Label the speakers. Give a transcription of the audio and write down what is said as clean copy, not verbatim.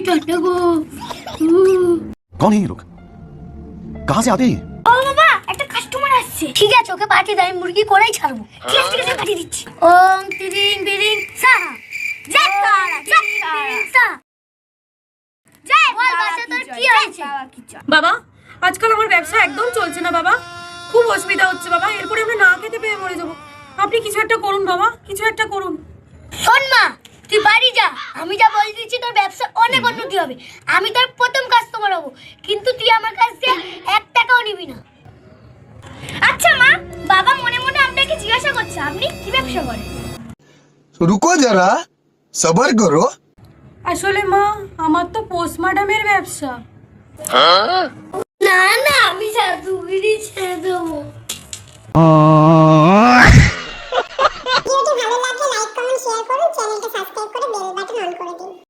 Speaker 1: ठंडा गो।
Speaker 2: कौन है ये लोग? कहाँ से आते हैं?
Speaker 1: ও বাবা একটা কাস্টমার আসছে। ঠিক আছে ওকে পাঠিয়ে দাও, আমি মুরগি করেই ছাড়বো। ঠিক আছে ঠিক আছে পাঠিয়ে দিচ্ছি। ওম তিরিং বিরিং সাহা জয় তারা জয় বিরিং সাহা জয়। বল বাসা তোর কি হয়েছে?
Speaker 3: বাবা আজকাল আমার ব্যবসা একদম চলছে না বাবা, খুব অসুবিধা হচ্ছে বাবা, এরপরে আমরা না খেতে পেয়ে মরে যাবো। আপনি কিছু একটা করুন বাবা, কিছু একটা করুন।
Speaker 1: শোন মা, তুই বাড়ি যা, আমি যা বলে দিচ্ছি তোর ব্যবসা অনেক উন্নতি হবে। আমি তোর প্রথম কাস্টমার হব, কিন্তু তুই আমার কাছ থেকে 1 টাকাও নিবি না। আচ্ছা মা, বাবা মনে মনে আপনাকে জিজ্ঞাসা করছে আপনি কি ব্যবসা করেন।
Speaker 4: रुको जरा सबर करो।
Speaker 3: আসলে মা আমার তো পোস্টমার্টামের ব্যবসা।
Speaker 1: না না, আমি জাদুগিরি ছেড়ে দেবো।
Speaker 5: ভিডিওটি ভালো লাগলে লাইক কমেন্ট শেয়ার করুন, চ্যানেলটা সাবস্ক্রাইব করে বেল